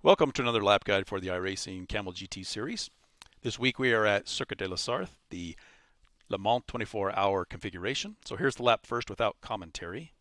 Welcome to another lap guide for the iRacing Camel GT series. This week we are at Circuit de la Sarthe, the Le Mans 24-hour configuration. So here's the lap first without commentary.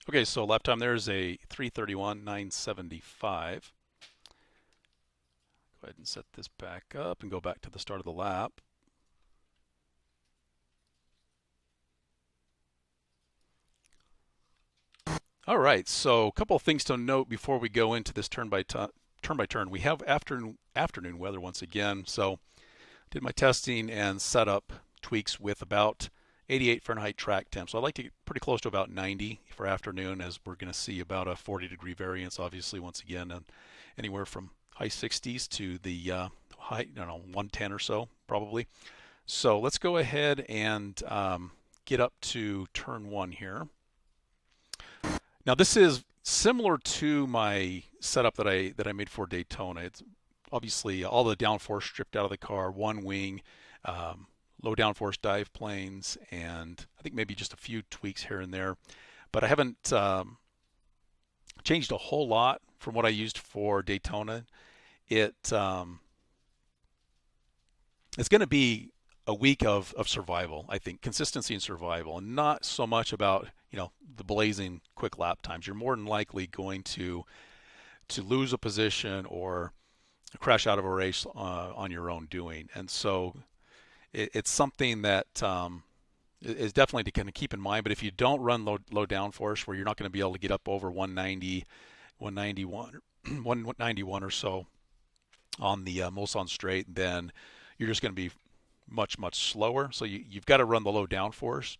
Okay, so lap time there is a 3:31.975. Go ahead and set this back up and go back to the start of the lap. All right, so a couple of things to note before we go into this turn by turn. We have afternoon weather once again, so did my testing and setup tweaks with about 88 Fahrenheit track temp. So I like to get pretty close to about 90 for afternoon, as we're going to see about a 40-degree variance, obviously, once again, and anywhere from high 60s to the high, 110 or so, probably. So let's go ahead and get up to turn one here. Now this is similar to my setup that I made for Daytona. It's obviously all the downforce stripped out of the car, one wing, low downforce dive planes, and I think maybe just a few tweaks here and there. But I haven't changed a whole lot from what I used for Daytona. It's going to be a week of survival. I think consistency and survival, and not so much about the blazing quick lap times. You're more than likely going to lose a position or crash out of a race on your own doing. And so it's something that is definitely to kind of keep in mind. But if you don't run low downforce, where you're not going to be able to get up over 190, 191, 191 or so on the Mulsanne straight, then you're just going to be much slower. So you've got to run the low downforce.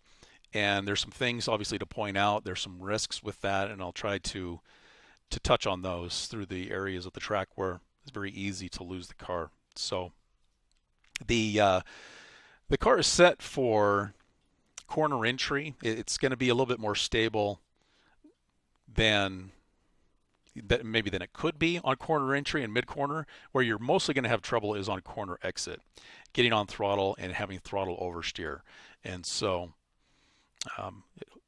And there's some things obviously to point out. There's some risks with that, and I'll try to touch on those through the areas of the track where it's very easy to lose the car. So the car is set for corner entry. It's going to be a little bit more stable than it could be on corner entry and mid corner. Where you're mostly going to have trouble is on corner exit, getting on throttle and having throttle oversteer. And so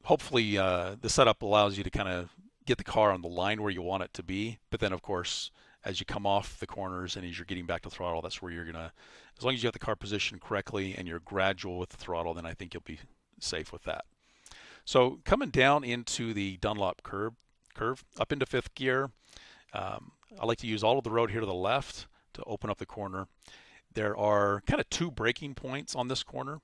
hopefully the setup allows you to kind of get the car on the line where you want it to be. But then of course, as you come off the corners and as you're getting back to throttle, that's where you're going to, as long as you have the car positioned correctly and you're gradual with the throttle, then I think you'll be safe with that. So coming down into the Dunlop curve up into fifth gear, I like to use all of the road here to the left to open up the corner. There are kind of two braking points on this corner.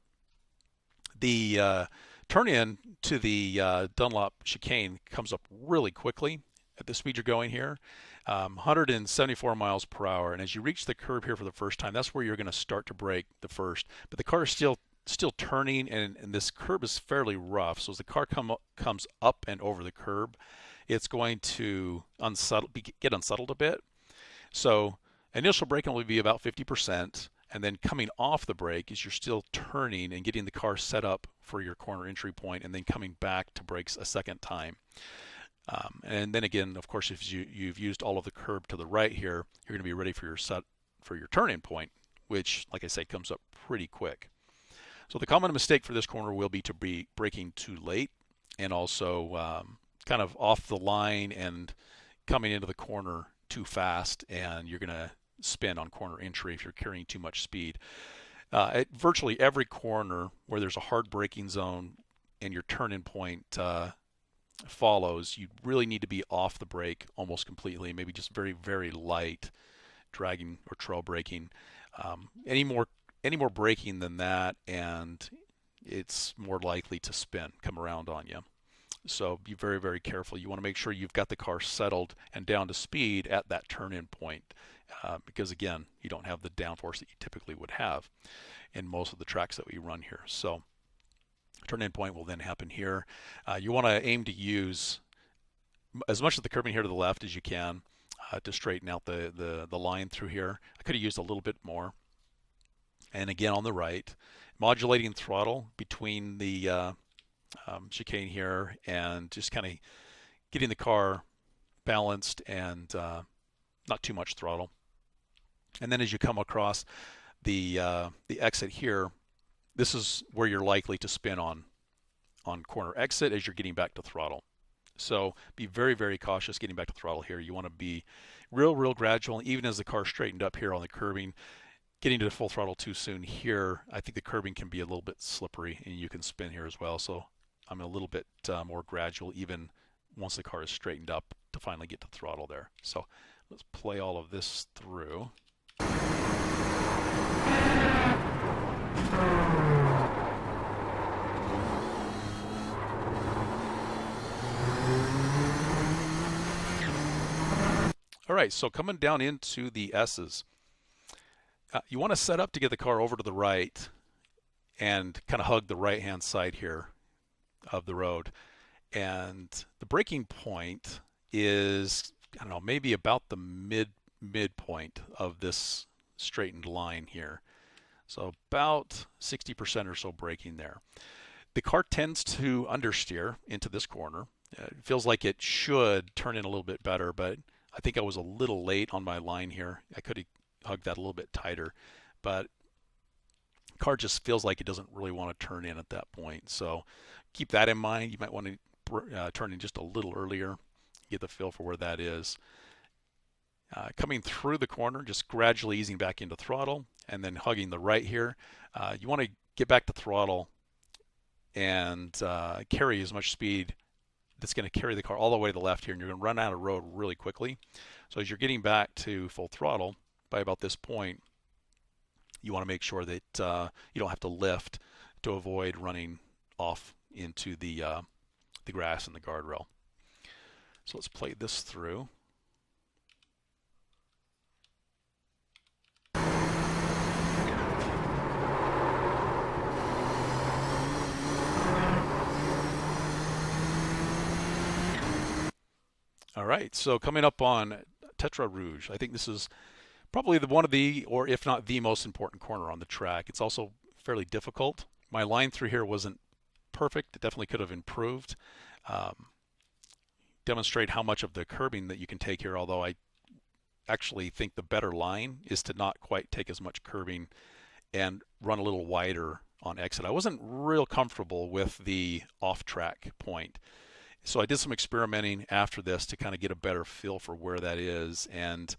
The turn in to the Dunlop chicane comes up really quickly at the speed you're going here, 174 miles per hour. And as you reach the curb here for the first time, that's where you're going to start to brake the first. But the car is still turning, and this curb is fairly rough. So as the car comes up and over the curb, it's going to get unsettled a bit. So initial braking will be about 50%. And then coming off the brake is you're still turning and getting the car set up for your corner entry point, and then coming back to brakes a second time. And then again, of course, if you've used all of the curb to the right here, you're going to be ready for your turn-in point, which, like I say, comes up pretty quick. So the common mistake for this corner will be to be braking too late, and also kind of off the line and coming into the corner too fast, and you're going to spin on corner entry if you're carrying too much speed. At virtually every corner where there's a hard braking zone and your turn-in point follows, you really need to be off the brake almost completely, maybe just very, very light dragging or trail braking. Any more braking than that, and it's more likely to come around on you. So be very, very careful. You want to make sure you've got the car settled and down to speed at that turn-in point. Because again, you don't have the downforce that you typically would have in most of the tracks that we run here. So turn-in point will then happen here. You want to aim to use as much of the curbing here to the left as you can to straighten out the line through here. I could have used a little bit more. And again, on the right, modulating throttle between the chicane here and just kind of getting the car balanced and not too much throttle. And then as you come across the exit here, this is where you're likely to spin on corner exit as you're getting back to throttle. So be very, very cautious getting back to throttle here. You want to be real gradual. Even as the car straightened up here on the curbing, getting to the full throttle too soon here, I think the curbing can be a little bit slippery and you can spin here as well. So I'm a little bit more gradual even once the car is straightened up to finally get to throttle there. So let's play all of this through. All right, so coming down into the S's, you want to set up to get the car over to the right and kind of hug the right-hand side here of the road. And the braking point is, I don't know, maybe about the midpoint of this straightened line here. So about 60% or so braking there. The car tends to understeer into this corner. It feels like it should turn in a little bit better, but I think I was a little late on my line here. I could have hugged that a little bit tighter, but the car just feels like it doesn't really want to turn in at that point. So keep that in mind. You might want to turn in just a little earlier, get the feel for where that is. Coming through the corner, just gradually easing back into throttle. and then hugging the right here. You want to get back to throttle and carry as much speed that's going to carry the car all the way to the left here, and you're going to run out of road really quickly. So as you're getting back to full throttle, by about this point, you want to make sure that you don't have to lift to avoid running off into the grass and the guardrail. So let's play this through. All right, so coming up on Tetra Rouge, I think this is probably one of the, or if not the most important corner on the track. It's also fairly difficult. My line through here wasn't perfect. It definitely could have improved. Demonstrate how much of the curbing that you can take here, although I actually think the better line is to not quite take as much curbing and run a little wider on exit. I wasn't real comfortable with the off-track point. So I did some experimenting after this to kind of get a better feel for where that is, and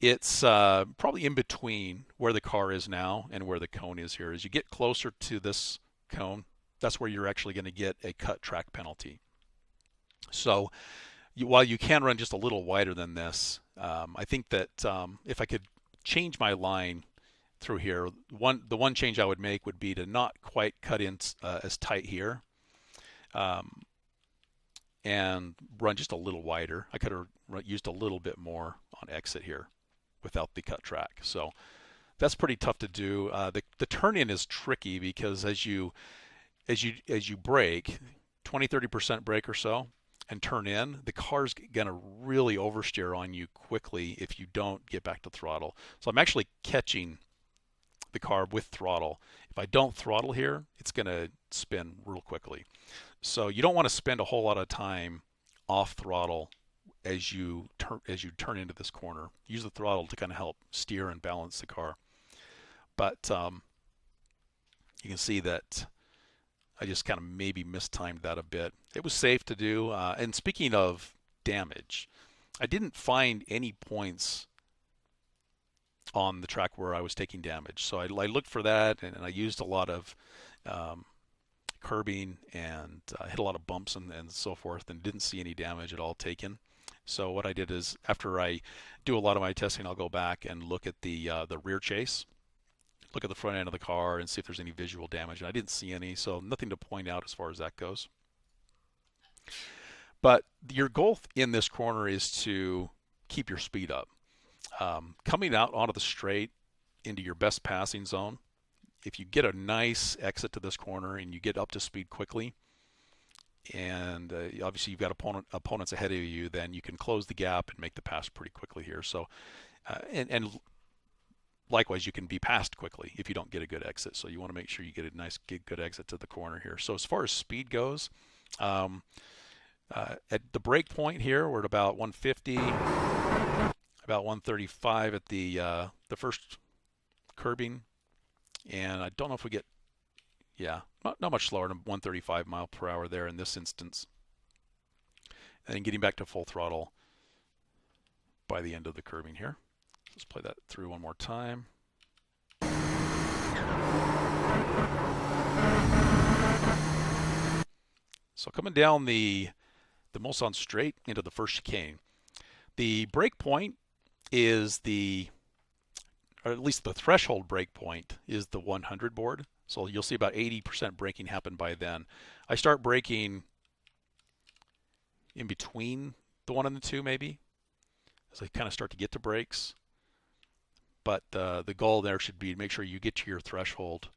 it's probably in between where the car is now and where the cone is here. As you get closer to this cone, that's where you're actually going to get a cut track penalty. So while you can run just a little wider than this, I think that if I could change my line through here, the one change I would make would be to not quite cut in as tight here. And run just a little wider. I could have used a little bit more on exit here without the cut track. So that's pretty tough to do. The turn in is tricky because as you brake, 20-30% brake or so, and turn in, the car's gonna really oversteer on you quickly if you don't get back to throttle. So I'm actually catching the car with throttle. If I don't throttle here, it's gonna spin real quickly. So you don't want to spend a whole lot of time off throttle as you turn into this corner. Use the throttle to kind of help steer and balance the car. But you can see that I just kind of maybe mistimed that a bit. It was safe to do. And speaking of damage, I didn't find any points on the track where I was taking damage. So I looked for that, and I used a lot of curbing and hit a lot of bumps and so forth, and didn't see any damage at all taken. So what I did is, after I do a lot of my testing, I'll go back and look at the rear chase, look at the front end of the car, and see if there's any visual damage. And I didn't see any, so nothing to point out as far as that goes. But your goal in this corner is to keep your speed up. Coming out onto the straight into your best passing zone, if you get a nice exit to this corner and you get up to speed quickly, and obviously you've got opponents ahead of you, then you can close the gap and make the pass pretty quickly here. So, and likewise, you can be passed quickly if you don't get a good exit. So you want to make sure you get a nice, good exit to the corner here. So as far as speed goes, at the break point here, we're at about 150, about 135 at the first curbing. And I don't know if we get, not much slower than 135 mile per hour there in this instance. And then getting back to full throttle by the end of the curbing here. Let's play that through one more time. So coming down the Mulsanne straight into the first chicane. The brake point is or at least the threshold brake point is the 100 board. So you'll see about 80% braking happen by then. I start braking in between the 1 and the 2 maybe, as I kind of start to get to brakes. But the goal there should be to make sure you get to your threshold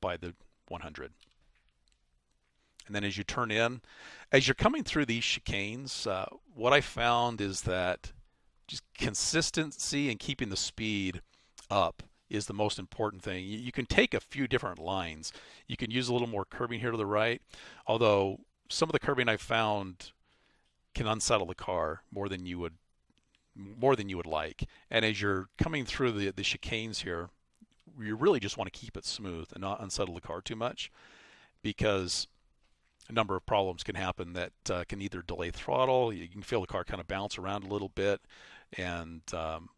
by the 100. And then as you turn in, as you're coming through these chicanes, what I found is that just consistency and keeping the speed up is the most important thing. You can take a few different lines. You can use a little more curbing here to the right, although some of the curbing I found can unsettle the car more than you would like. And as you're coming through the chicanes here, you really just want to keep it smooth and not unsettle the car too much, because a number of problems can happen that can either delay throttle. You can feel the car kind of bounce around a little bit, and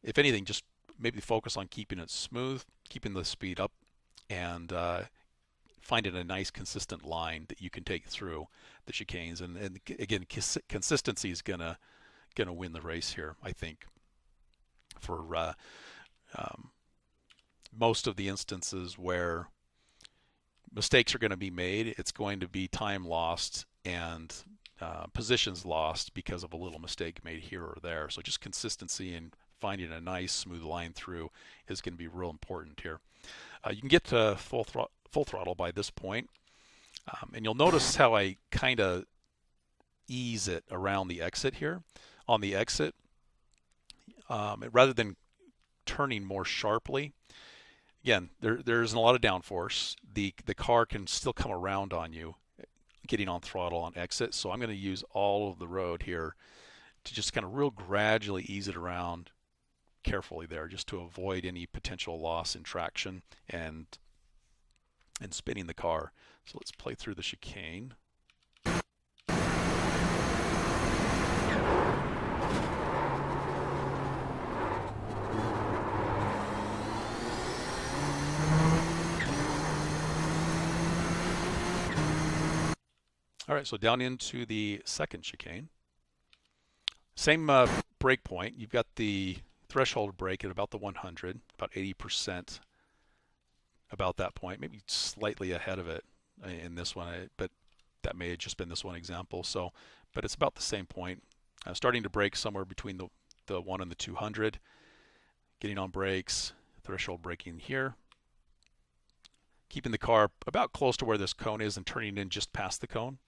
if anything, just maybe focus on keeping it smooth, keeping the speed up, and finding a nice consistent line that you can take through the chicanes. And again, consistency is gonna win the race here, I think, for most of the instances where mistakes are going to be made. It's going to be time lost and positions lost because of a little mistake made here or there. So just consistency and finding a nice smooth line through is going to be real important here. You can get to full throttle by this point, and you'll notice how I kind of ease it around the exit here. On the exit, rather than turning more sharply, again, there isn't a lot of downforce. The car can still come around on you getting on throttle on exit. So I'm going to use all of the road here to just kind of real gradually ease it around carefully there, just to avoid any potential loss in traction and spinning the car. So let's play through the chicane. All right, so down into the second chicane. Same brake point. You've got the threshold brake at about the 100, about 80%, about that point, maybe slightly ahead of it in this one, but that may have just been this one example. So, but it's about the same point. Starting to brake somewhere between the 1 and the 200, getting on brakes, threshold braking here, keeping the car about close to where this cone is and turning in just past the cone.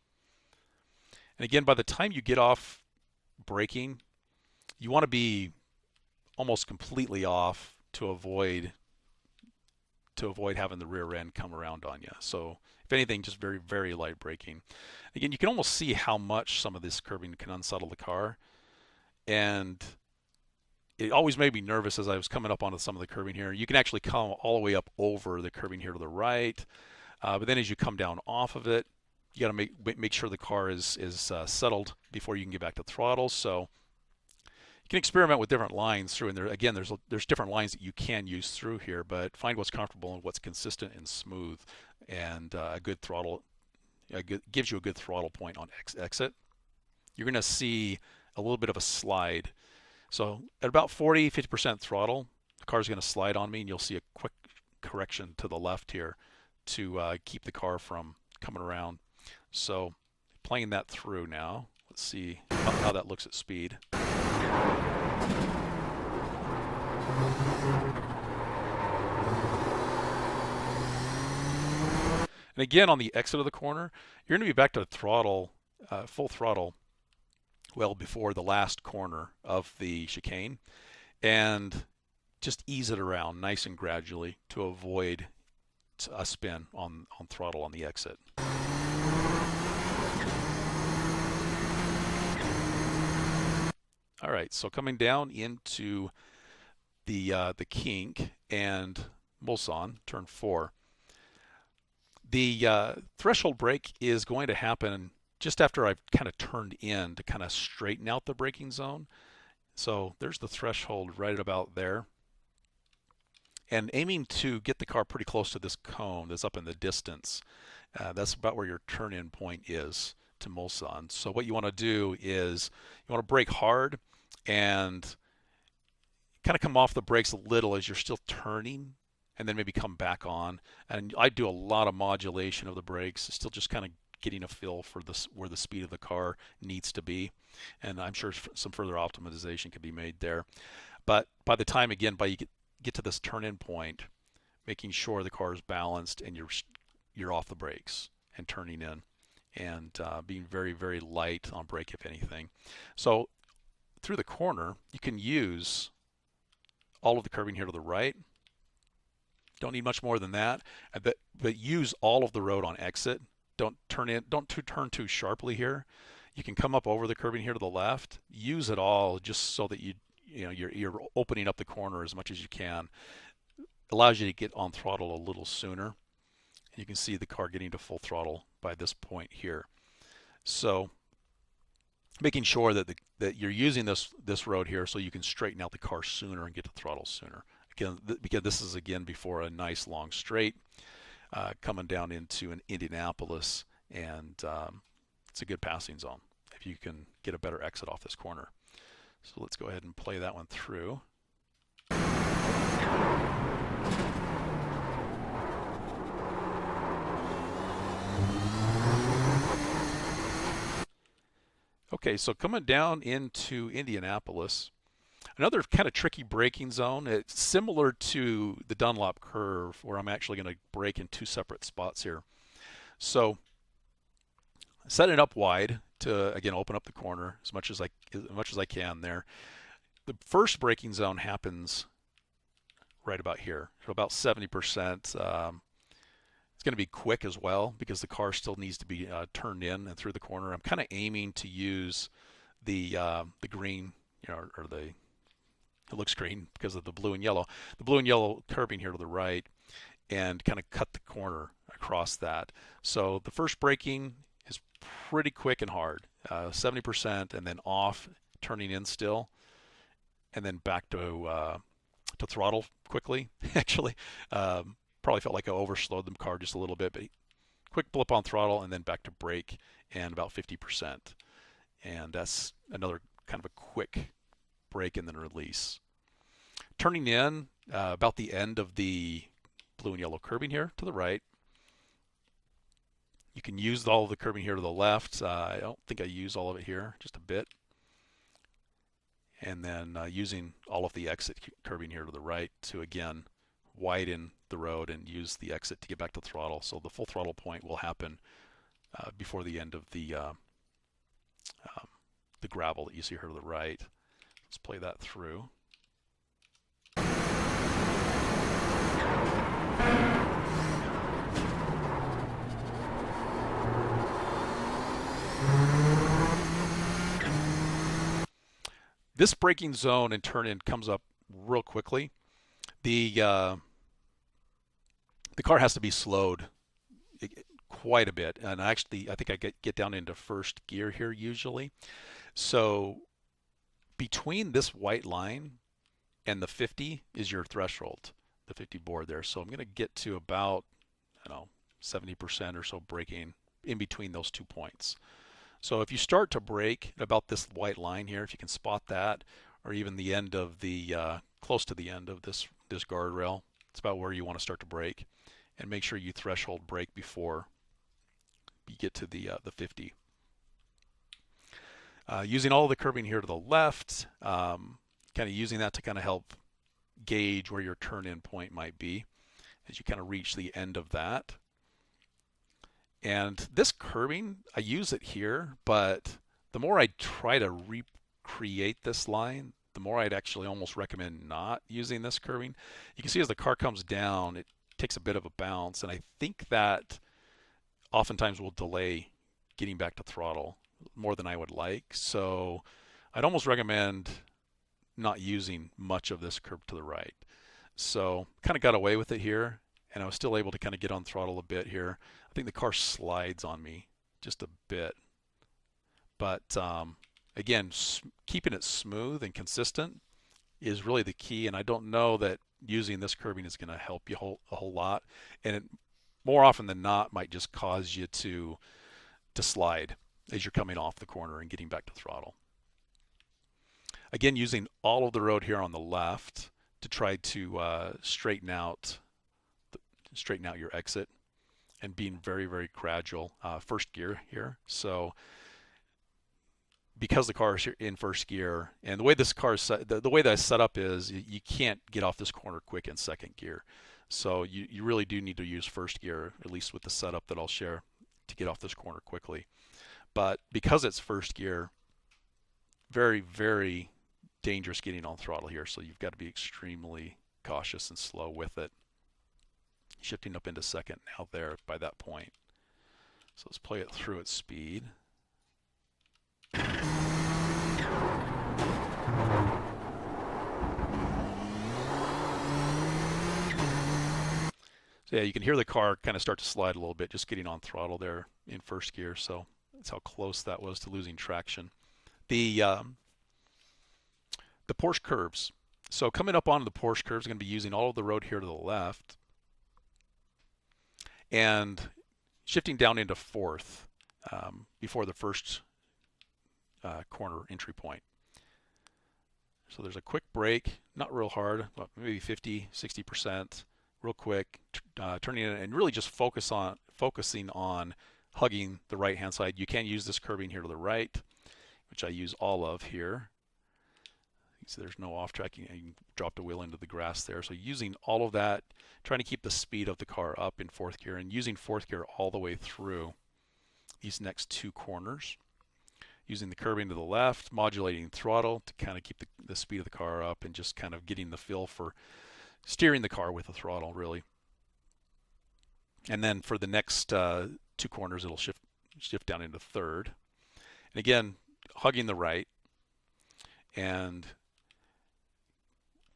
And again, by the time you get off braking, you want to be almost completely off to avoid having the rear end come around on you. So if anything, just very, very light braking. Again, you can almost see how much some of this curbing can unsettle the car. And it always made me nervous as I was coming up onto some of the curbing here. You can actually come all the way up over the curbing here to the right. But then as you come down off of it, you got to make sure the car is settled before you can get back to throttle. So you can experiment with different lines through, and there's different lines that you can use through here, but find what's comfortable and what's consistent and smooth, and a good throttle gives you a good throttle point on exit. You're going to see a little bit of a slide. So at about 40-50% throttle, the car's going to slide on me, and you'll see a quick correction to the left here to keep the car from coming around. So playing that through now, let's see how that looks at speed. And again, on the exit of the corner, you're going to be back to throttle, full throttle, well before the last corner of the chicane, and just ease it around nice and gradually to avoid a spin on throttle on the exit. All right, so coming down into the kink and Mulsanne, turn 4. The threshold brake is going to happen just after I've kind of turned in to kind of straighten out the braking zone. So there's the threshold right about there. And aiming to get the car pretty close to this cone that's up in the distance. That's about where your turn-in point is to Mulsanne. So what you want to do is you want to brake hard and kind of come off the brakes a little as you're still turning, and then maybe come back on. And I do a lot of modulation of the brakes, still just kind of getting a feel for where the speed of the car needs to be. And I'm sure some further optimization can be made there. But by the time, again, you get to this turn-in point, making sure the car is balanced and you're off the brakes and turning in, and being very, very light on brake, if anything. So through the corner, you can use all of the curving here to the right. Don't need much more than that, but use all of the road on exit. Don't turn too sharply here. You can come up over the curving here to the left. Use it all just so that you're opening up the corner as much as you can. Allows you to get on throttle a little sooner. You can see the car getting to full throttle by this point here. So making sure that you're using this road here so you can straighten out the car sooner and get to throttle sooner. because this is again before a nice long straight coming down into an Indianapolis, and it's a good passing zone if you can get a better exit off this corner. So let's go ahead and play that one through. Okay, so coming down into Indianapolis, another kind of tricky braking zone. It's similar to the Dunlop curve, where I'm actually going to brake in two separate spots here. So set it up wide to, again, open up the corner as much as I can there. The first braking zone happens right about here, so about 70%. It's going to be quick as well because the car still needs to be turned in and through the corner. I'm kind of aiming to use the green, or it looks green because of the blue and yellow. The blue and yellow curbing here to the right, and kind of cut the corner across that. So the first braking is pretty quick and hard, 70%, and then off, turning in still, and then back to throttle quickly. Actually, probably felt like I overslowed the car just a little bit, but quick blip on throttle and then back to brake, and about 50%. And that's another kind of a quick brake and then release. Turning in about the end of the blue and yellow curbing here to the right. You can use all of the curbing here to the left. I don't think I use all of it here, just a bit. And then using all of the exit curbing here to the right to, again, widen the road and use the exit to get back to throttle. So the full throttle point will happen before the end of the gravel that you see here to the right. Let's play that through. This braking zone and turn-in comes up real quickly. The car has to be slowed quite a bit, and actually I think I get down into first gear here usually. So between this white line and the 50 is your threshold, the 50 board there. So I'm going to get to about 70% or so braking in between those 2 points. So if you start to brake about this white line here, if you can spot that, or even the end of the close to the end of this guardrail, it's about where you want to start to brake, and make sure you threshold brake before you get to the 50. Using all of the curbing here to the left, kind of using that to kind of help gauge where your turn-in point might be as you kind of reach the end of that. And this curbing, I use it here, but the more I try to recreate this line, the more I'd actually almost recommend not using this curbing. You can see as the car comes down, it takes a bit of a bounce, and I think that oftentimes will delay getting back to throttle more than I would like. So I'd almost recommend not using much of this curb to the right. So kind of got away with it here, and I was still able to kind of get on throttle a bit here. I think the car slides on me just a bit. But again, keeping it smooth and consistent is really the key, and I don't know that using this curbing is going to help you a whole lot. And it, more often than not, might just cause you to slide as you're coming off the corner and getting back to throttle. Again, using all of the road here on the left to try to straighten out your exit, and being very, very gradual. First gear here. So because the car is in first gear, and the way this car is the way that it's set up is you can't get off this corner quick in second gear. So you really do need to use first gear, at least with the setup that I'll share, to get off this corner quickly. But because it's first gear, very, very dangerous getting on throttle here. So you've got to be extremely cautious and slow with it. Shifting up into second now there by that point. So let's play it through at speed. So yeah, you can hear the car kind of start to slide a little bit just getting on throttle there in first gear. So that's how close that was to losing traction. The Porsche curbs So coming up onto the Porsche curves, I'm going to be using all of the road here to the left and shifting down into fourth before the first corner entry point. So there's a quick brake, not real hard, but maybe 50, 60%, real quick, turning it and really just focusing on hugging the right-hand side. You can use this curbing here to the right, which I use all of here. So there's no off track. You drop the wheel into the grass there. So using all of that, trying to keep the speed of the car up in fourth gear and using fourth gear all the way through these next two corners. Using the curbing to the left, modulating throttle to kind of keep the speed of the car up and just kind of getting the feel for steering the car with the throttle, really. And then for the next two corners, it'll shift down into third. And again, hugging the right and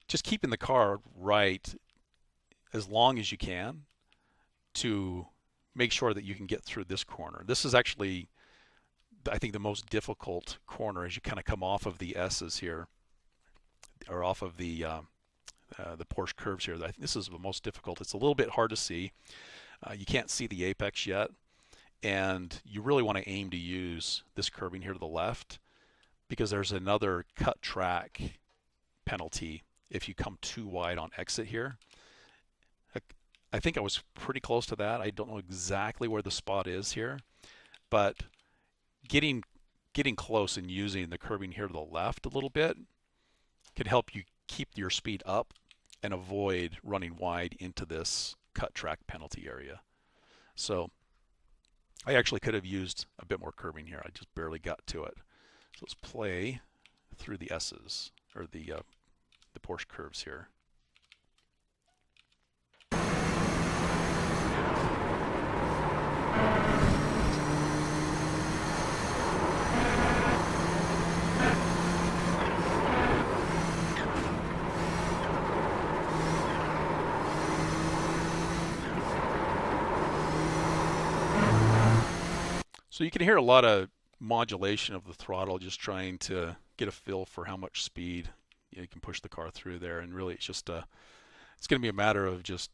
just keeping the car right as long as you can to make sure that you can get through this corner. This is actually, I think, the most difficult corner as you kind of come off of the S's here, or off of the Porsche curves here. This is the most difficult. It's a little bit hard to see. You can't see the apex yet, and you really want to aim to use this curbing here to the left because there's another cut track penalty if you come too wide on exit here. I think I was pretty close to that. I don't know exactly where the spot is here, but getting close and using the curbing here to the left a little bit can help you keep your speed up and avoid running wide into this cut track penalty area. So I actually could have used a bit more curbing here. I just barely got to it. So let's play through the S's, or the Porsche curves here. So you can hear a lot of modulation of the throttle, just trying to get a feel for how much speed you can push the car through there. And really, it's just it's going to be a matter of just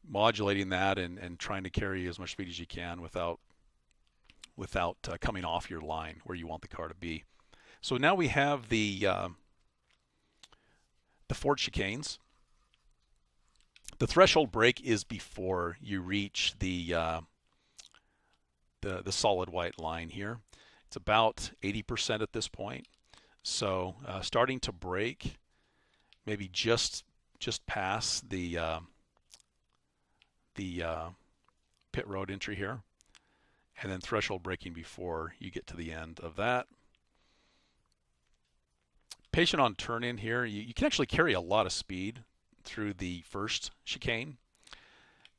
modulating that and trying to carry as much speed as you can without coming off your line where you want the car to be. So now we have the Ford chicanes. The threshold brake is before you reach the solid white line here. It's about 80% at this point. So starting to brake, maybe just past the pit road entry here, and then threshold braking before you get to the end of that. Patient on turn in here. You can actually carry a lot of speed through the first chicane,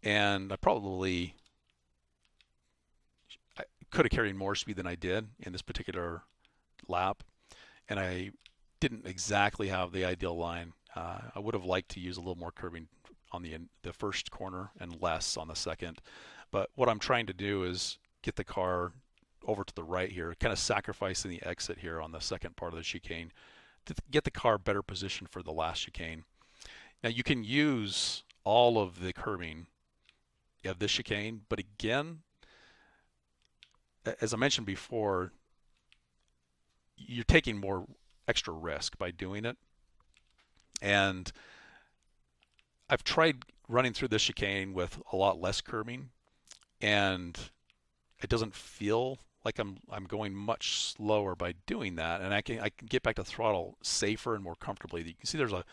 and I could have carried more speed than I did in this particular lap, and I didn't exactly have the ideal line. I would have liked to use a little more curbing on the first corner and less on the second, but what I'm trying to do is get the car over to the right here, kind of sacrificing the exit here on the second part of the chicane to get the car better positioned for the last chicane. Now you can use all of the curbing of this chicane, but again, as I mentioned before, you're taking more extra risk by doing it. And I've tried running through this chicane with a lot less curbing, and it doesn't feel like I'm going much slower by doing that, and I can get back to throttle safer and more comfortably. You can see there's a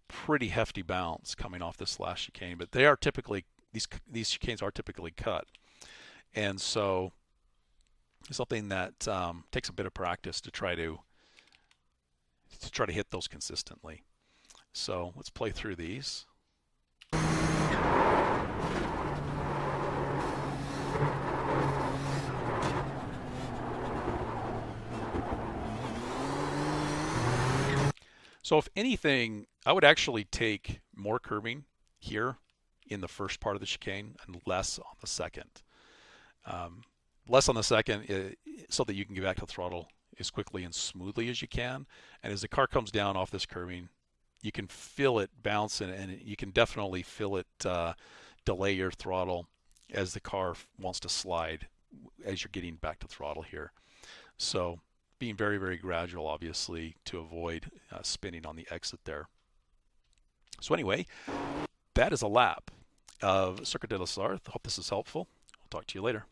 pretty hefty bounce coming off this last chicane, but they are typically these chicanes are typically cut, and so it's something that takes a bit of practice to try to hit those consistently. So let's play through these. So if anything, I would actually take more curbing here in the first part of the chicane and less on the second. Less on the second so that you can get back to throttle as quickly and smoothly as you can. And as the car comes down off this curbing, you can feel it bouncing, and you can definitely feel it delay your throttle as the car wants to slide as you're getting back to throttle here. So being very, very gradual, obviously, to avoid spinning on the exit there. So anyway, that is a lap of Circuit de la Sarthe. Hope this is helpful. I'll talk to you later.